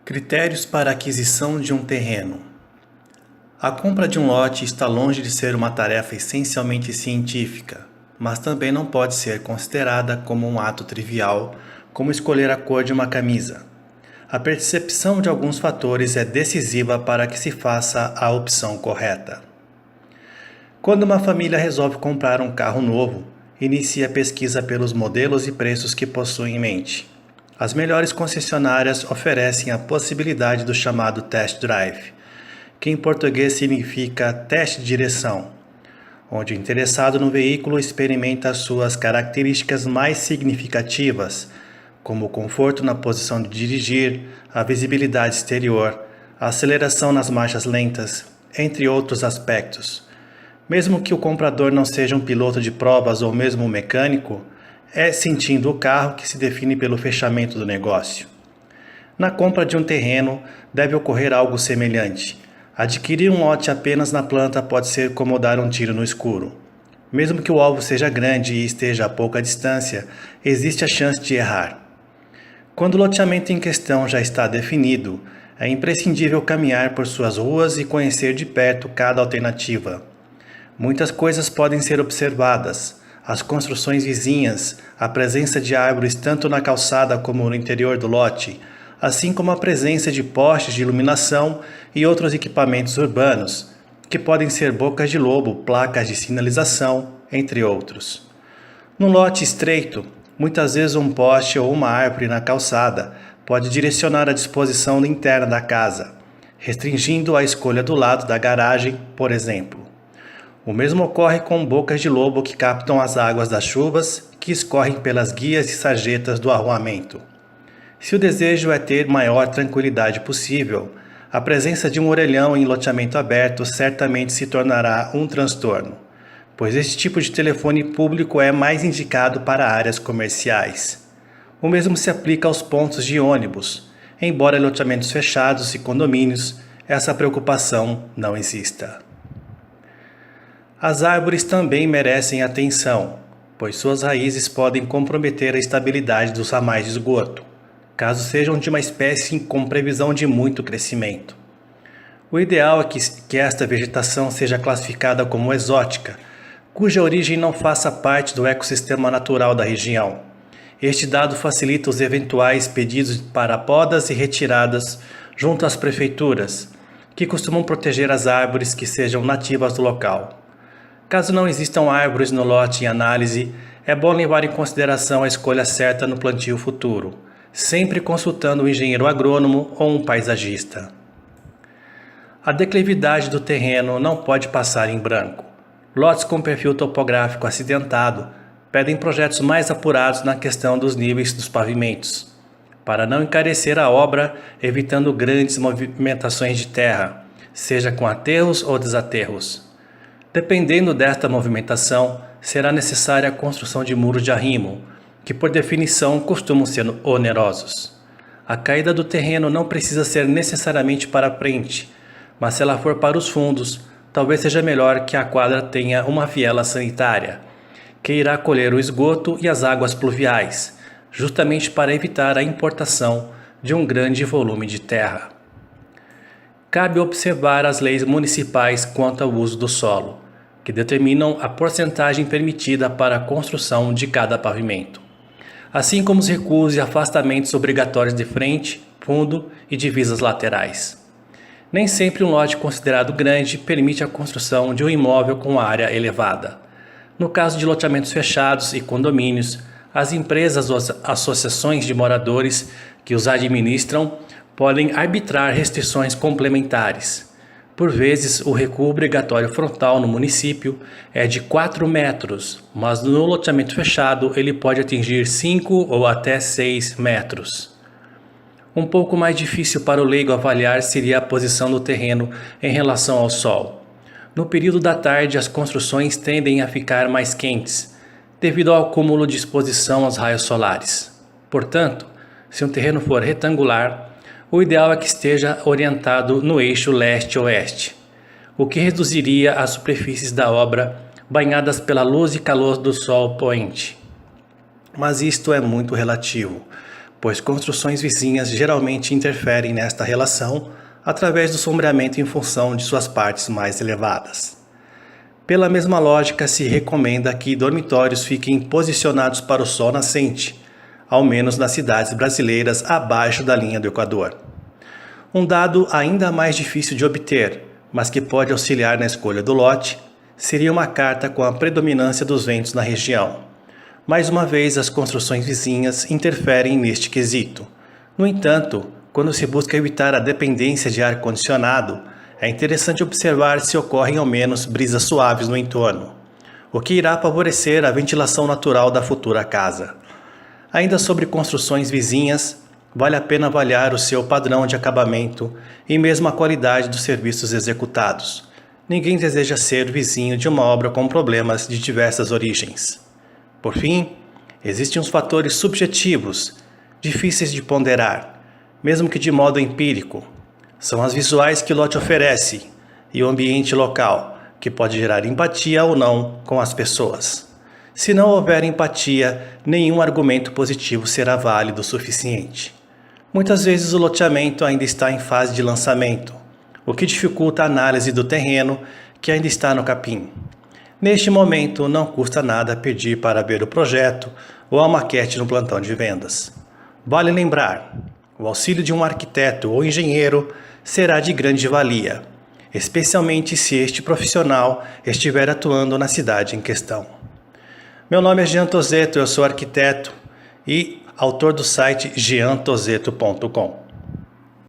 Critérios para a aquisição de um terreno. A compra de um lote está longe de ser uma tarefa essencialmente científica, mas também não pode ser considerada como um ato trivial, como escolher a cor de uma camisa. A percepção de alguns fatores é decisiva para que se faça a opção correta. Quando uma família resolve comprar um carro novo, inicia a pesquisa pelos modelos e preços que possui em mente. As melhores concessionárias oferecem a possibilidade do chamado test drive, que em português significa teste de direção, onde o interessado no veículo experimenta as suas características mais significativas, como o conforto na posição de dirigir, a visibilidade exterior, a aceleração nas marchas lentas, entre outros aspectos. Mesmo que o comprador não seja um piloto de provas ou mesmo um mecânico, é sentindo o carro que se define pelo fechamento do negócio. Na compra de um terreno, deve ocorrer algo semelhante. Adquirir um lote apenas na planta pode ser como dar um tiro no escuro. Mesmo que o alvo seja grande e esteja a pouca distância, existe a chance de errar. Quando o loteamento em questão já está definido, é imprescindível caminhar por suas ruas e conhecer de perto cada alternativa. Muitas coisas podem ser observadas: as construções vizinhas, a presença de árvores tanto na calçada como no interior do lote, assim como a presença de postes de iluminação e outros equipamentos urbanos, que podem ser bocas de lobo, placas de sinalização, entre outros. Num lote estreito, muitas vezes um poste ou uma árvore na calçada pode direcionar a disposição interna da casa, restringindo a escolha do lado da garagem, por exemplo. O mesmo ocorre com bocas de lobo que captam as águas das chuvas que escorrem pelas guias e sarjetas do arruamento. Se o desejo é ter maior tranquilidade possível, a presença de um orelhão em loteamento aberto certamente se tornará um transtorno, pois este tipo de telefone público é mais indicado para áreas comerciais. O mesmo se aplica aos pontos de ônibus. Embora em loteamentos fechados e condomínios, essa preocupação não exista. As árvores também merecem atenção, pois suas raízes podem comprometer a estabilidade dos ramais de esgoto, caso sejam de uma espécie com previsão de muito crescimento. O ideal é que esta vegetação seja classificada como exótica, cuja origem não faça parte do ecossistema natural da região. Este dado facilita os eventuais pedidos para podas e retiradas junto às prefeituras, que costumam proteger as árvores que sejam nativas do local. Caso não existam árvores no lote em análise, é bom levar em consideração a escolha certa no plantio futuro, sempre consultando um engenheiro agrônomo ou um paisagista. A declividade do terreno não pode passar em branco. Lotes com perfil topográfico acidentado pedem projetos mais apurados na questão dos níveis dos pavimentos, para não encarecer a obra, evitando grandes movimentações de terra, seja com aterros ou desaterros. Dependendo desta movimentação, será necessária a construção de muros de arrimo, que por definição costumam ser onerosos. A caída do terreno não precisa ser necessariamente para frente, mas se ela for para os fundos, talvez seja melhor que a quadra tenha uma viela sanitária, que irá colher o esgoto e as águas pluviais, justamente para evitar a importação de um grande volume de terra. Cabe observar as leis municipais quanto ao uso do solo, que determinam a porcentagem permitida para a construção de cada pavimento, assim como os recuos e afastamentos obrigatórios de frente, fundo e divisas laterais. Nem sempre um lote considerado grande permite a construção de um imóvel com área elevada. No caso de loteamentos fechados e condomínios, as empresas ou as associações de moradores que os administram podem arbitrar restrições complementares. Por vezes, o recuo obrigatório frontal no município é de 4 metros, mas no loteamento fechado ele pode atingir 5 ou até 6 metros. Um pouco mais difícil para o leigo avaliar seria a posição do terreno em relação ao sol. No período da tarde, as construções tendem a ficar mais quentes, devido ao acúmulo de exposição aos raios solares. Portanto, se um terreno for retangular, o ideal é que esteja orientado no eixo leste-oeste, o que reduziria as superfícies da obra banhadas pela luz e calor do sol poente. Mas isto é muito relativo, pois construções vizinhas geralmente interferem nesta relação através do sombreamento em função de suas partes mais elevadas. Pela mesma lógica, se recomenda que dormitórios fiquem posicionados para o sol nascente, ao menos nas cidades brasileiras abaixo da linha do Equador. Um dado ainda mais difícil de obter, mas que pode auxiliar na escolha do lote, seria uma carta com a predominância dos ventos na região. Mais uma vez, as construções vizinhas interferem neste quesito. No entanto, quando se busca evitar a dependência de ar-condicionado, é interessante observar se ocorrem ao menos brisas suaves no entorno, o que irá favorecer a ventilação natural da futura casa. Ainda sobre construções vizinhas, vale a pena avaliar o seu padrão de acabamento e mesmo a qualidade dos serviços executados. Ninguém deseja ser vizinho de uma obra com problemas de diversas origens. Por fim, existem os fatores subjetivos, difíceis de ponderar, mesmo que de modo empírico. São as visuais que o lote oferece e o ambiente local, que pode gerar empatia ou não com as pessoas. Se não houver empatia, nenhum argumento positivo será válido o suficiente. Muitas vezes o loteamento ainda está em fase de lançamento, o que dificulta a análise do terreno que ainda está no capim. Neste momento, não custa nada pedir para ver o projeto ou a maquete no plantão de vendas. Vale lembrar, o auxílio de um arquiteto ou engenheiro será de grande valia, especialmente se este profissional estiver atuando na cidade em questão. Meu nome é Jean Tozeto, eu sou arquiteto e autor do site jeantozeto.com.